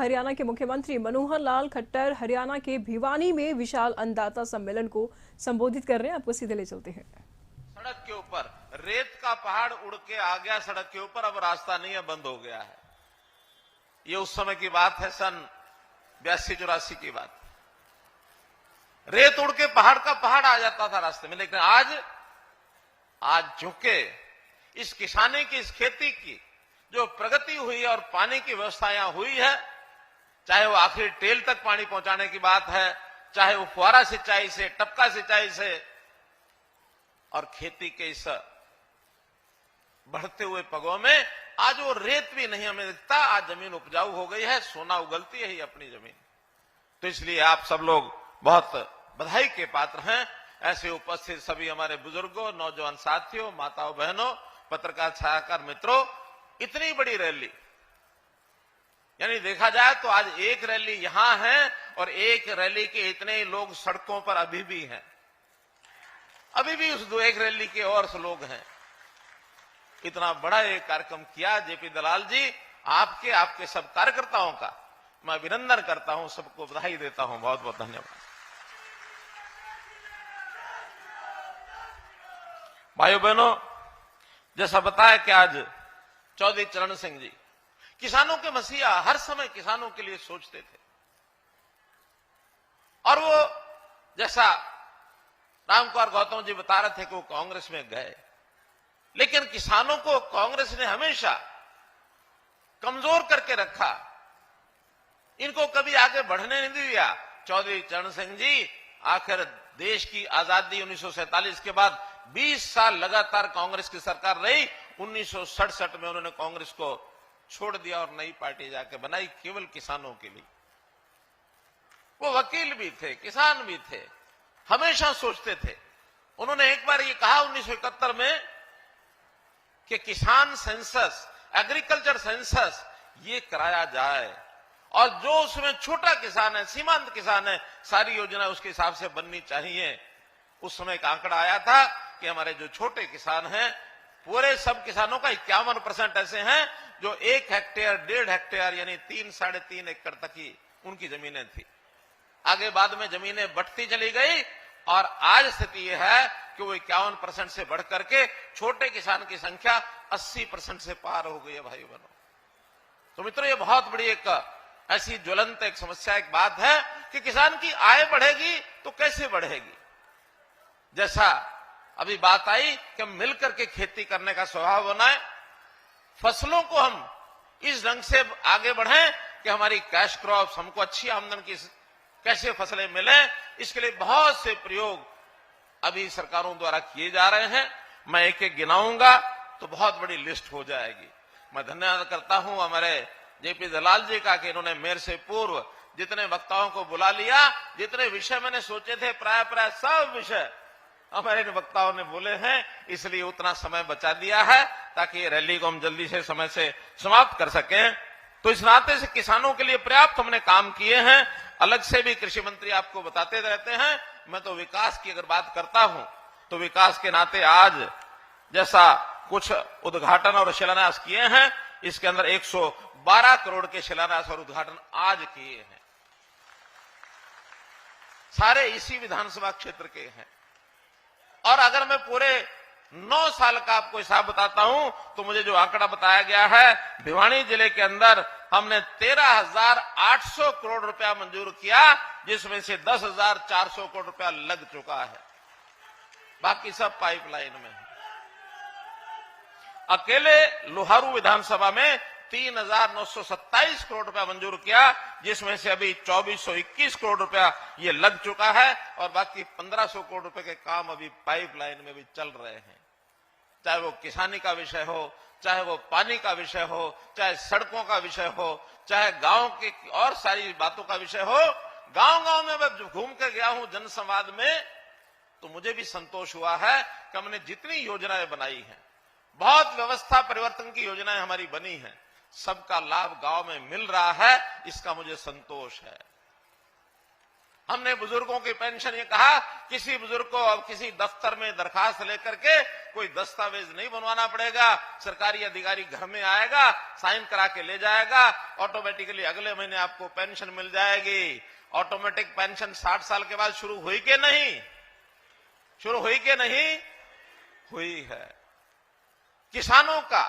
हरियाणा के मुख्यमंत्री मनोहर लाल खट्टर हरियाणा के भिवानी में विशाल अन्नदाता सम्मेलन को संबोधित कर रहे हैं। आपको सीधे ले चलते हैं। सड़क के ऊपर रेत का पहाड़ उड़ के आ गया सड़क के ऊपर, अब रास्ता नहीं है, बंद हो गया है। ये उस समय की बात है, सन 82-84 की बात। रेत उड़ के पहाड़ का पहाड़ आ जाता था रास्ते में, लेकिन आज चूंकि इस किसानी की, इस खेती की जो प्रगति हुई है और पानी की व्यवस्था यहां हुई है, चाहे वो आखिरी टेल तक पानी पहुंचाने की बात है, चाहे वो फुहारा सिंचाई से, टपका सिंचाई से, और खेती के इस बढ़ते हुए पगों में आज वो रेत भी नहीं हमें दिखता। आज जमीन उपजाऊ हो गई है, सोना उगलती है ही अपनी जमीन। तो इसलिए आप सब लोग बहुत बधाई के पात्र हैं। ऐसे उपस्थित सभी हमारे बुजुर्गों, नौजवान साथियों, माताओं, बहनों, पत्रकार, छायाकार मित्रों, इतनी बड़ी रैली, यानी देखा जाए तो आज एक रैली यहां है और एक रैली के इतने लोग सड़कों पर अभी भी हैं। अभी भी उस एक रैली के और लोग हैं। इतना बड़ा एक कार्यक्रम किया जेपी दलाल जी, आपके सब कार्यकर्ताओं का मैं अभिनंदन करता हूं, सबको बधाई देता हूं। बहुत बहुत धन्यवाद। भाइयों बहनों, जैसा बताया कि आज चौधरी चरण सिंह जी किसानों के मसीहा, हर समय किसानों के लिए सोचते थे। और वो जैसा रामकुमार गौतम जी बता रहे थे कि वो कांग्रेस में गए, लेकिन किसानों को कांग्रेस ने हमेशा कमजोर करके रखा, इनको कभी आगे बढ़ने नहीं दिया। चौधरी चरण सिंह जी आखिर देश की आजादी 1947 के बाद 20 साल लगातार कांग्रेस की सरकार रही। 1967 में उन्होंने कांग्रेस को छोड़ दिया और नई पार्टी जाके बनाई, केवल किसानों के लिए। वो वकील भी थे, किसान भी थे, हमेशा सोचते थे। उन्होंने एक बार ये कहा 1971 में कि किसान सेंसस, एग्रीकल्चर सेंसस ये कराया जाए, और जो उसमें छोटा किसान है, सीमांत किसान है, सारी योजना उसके हिसाब से बननी चाहिए। उस समय एक आंकड़ा आया था कि हमारे जो छोटे किसान हैं, पूरे सब किसानों का 51% ऐसे हैं जो 1 हेक्टेयर, 1.5 हेक्टेयर यानी 3-3.5 एकड़ तक ही उनकी जमीनें थी। आगे बाद में जमीनें बढ़ती चली गई और आज स्थिति यह है कि वो 51% से बढ़ करके छोटे किसान की संख्या 80% से पार हो गई है। भाई बहनों, तो मित्रों, ये बहुत बड़ी एक ऐसी ज्वलंत एक समस्या, एक बात है कि किसान की आय बढ़ेगी तो कैसे बढ़ेगी। जैसा अभी बात आई कि मिलकर के खेती करने का स्वभाव बनाए, फसलों को हम इस ढंग से आगे बढ़ें कि हमारी कैश क्रॉप्स, हमको अच्छी आमदन की कैसे फसलें मिले, इसके लिए बहुत से प्रयोग अभी सरकारों द्वारा किए जा रहे हैं। मैं एक एक गिनाऊंगा तो बहुत बड़ी लिस्ट हो जाएगी। मैं धन्यवाद करता हूं हमारे जेपी दलाल जी का कि इन्होंने मेरे से पूर्व जितने वक्ताओं को बुला लिया, जितने विषय मैंने सोचे थे, प्राय सब विषय हमारे वक्ताओं ने बोले हैं, इसलिए उतना समय बचा दिया है ताकि रैली को हम जल्दी से समय से समाप्त कर सकें। तो इस नाते से किसानों के लिए पर्याप्त हमने काम किए हैं। अलग से भी कृषि मंत्री आपको बताते रहते हैं। मैं तो विकास की अगर बात करता हूं तो विकास के नाते आज जैसा कुछ उद्घाटन और शिलान्यास किए हैं, इसके अंदर 112 करोड़ के शिलान्यास और उद्घाटन आज किए हैं, सारे इसी विधानसभा क्षेत्र के हैं। और अगर मैं पूरे 9 साल का आपको हिसाब बताता हूं तो मुझे जो आंकड़ा बताया गया है, भिवानी जिले के अंदर हमने 13,800 करोड़ रुपया मंजूर किया, जिसमें से 10,400 करोड़ रुपया लग चुका है, बाकी सब पाइपलाइन में है। अकेले लोहारू विधानसभा में 3,927 करोड़ रुपया मंजूर किया, जिसमें से अभी 2,421 करोड़ रुपया ये लग चुका है और बाकी 1,500 करोड़ रुपए के काम अभी पाइपलाइन में भी चल रहे हैं। चाहे वो किसानी का विषय हो, चाहे वो पानी का विषय हो, चाहे सड़कों का विषय हो, चाहे गांव की और सारी बातों का विषय हो। गांव-गांव में मैं घूम कर गया हूं जनसंवाद में, तो मुझे भी संतोष हुआ है कि हमने जितनी योजनाएं बनाई हैं, बहुत व्यवस्था परिवर्तन की योजनाएं हमारी बनी हैं, सबका लाभ गांव में मिल रहा है, इसका मुझे संतोष है। हमने बुजुर्गों की पेंशन ये कहा, किसी बुजुर्ग को अब किसी दफ्तर में दरखास्त लेकर के कोई दस्तावेज नहीं बनवाना पड़ेगा। सरकारी अधिकारी घर में आएगा, साइन करा के ले जाएगा, ऑटोमेटिकली अगले महीने आपको पेंशन मिल जाएगी। ऑटोमेटिक पेंशन 60 साल के बाद शुरू हुई कि नहीं? शुरू हुई कि नहीं हुई है। किसानों का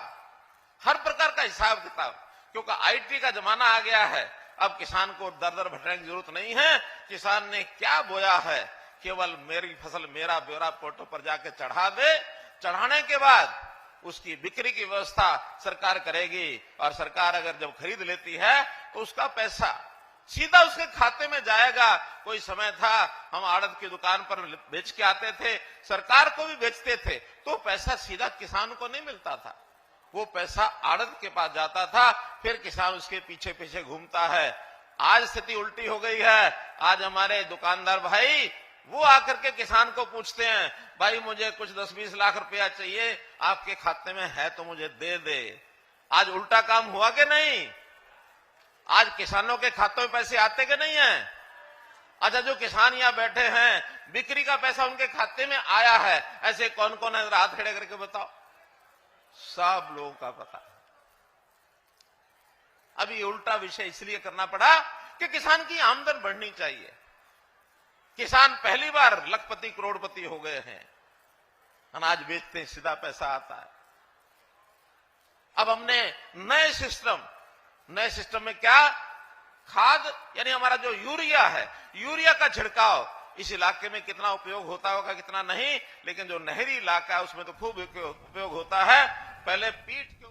हर प्रकार का हिसाब किताब, क्योंकि आईटी का जमाना आ गया है। अब किसान को दर दर भटकने की जरूरत नहीं है। किसान ने क्या बोया है, केवल मेरी फसल मेरा ब्यौरा पोर्टल पर जाके चढ़ा दे। चढ़ाने के बाद उसकी बिक्री की व्यवस्था सरकार करेगी, और सरकार अगर जब खरीद लेती है तो उसका पैसा सीधा उसके खाते में जाएगा। कोई समय था हम आड़त की दुकान पर बेच के आते थे, सरकार को भी बेचते थे, तो पैसा सीधा किसान को नहीं मिलता था, वो पैसा आड़त के पास जाता था, फिर किसान उसके पीछे पीछे घूमता है। आज स्थिति उल्टी हो गई है। आज हमारे दुकानदार भाई वो आकर के किसान को पूछते हैं, भाई मुझे कुछ 10-20 लाख रुपया चाहिए, आपके खाते में है तो मुझे दे दे। आज उल्टा काम हुआ कि नहीं? आज किसानों के खातों में पैसे आते कि नहीं है? अच्छा, जो किसान यहां बैठे हैं, बिक्री का पैसा उनके खाते में आया है, ऐसे कौन कौन है? हाथ खड़े करके बताओ। सब लोगों का पता है। अब ये उल्टा विषय इसलिए करना पड़ा कि किसान की आमदन बढ़नी चाहिए। किसान पहली बार लखपति करोड़पति हो गए हैं, अनाज बेचते हैं, सीधा पैसा आता है। अब हमने नए सिस्टम में क्या, खाद यानी हमारा जो यूरिया है, यूरिया का छिड़काव इस इलाके में कितना उपयोग होता होगा कितना नहीं, लेकिन जो नहरी इलाका है उसमें तो खूब उपयोग होता है। पहले पीठ के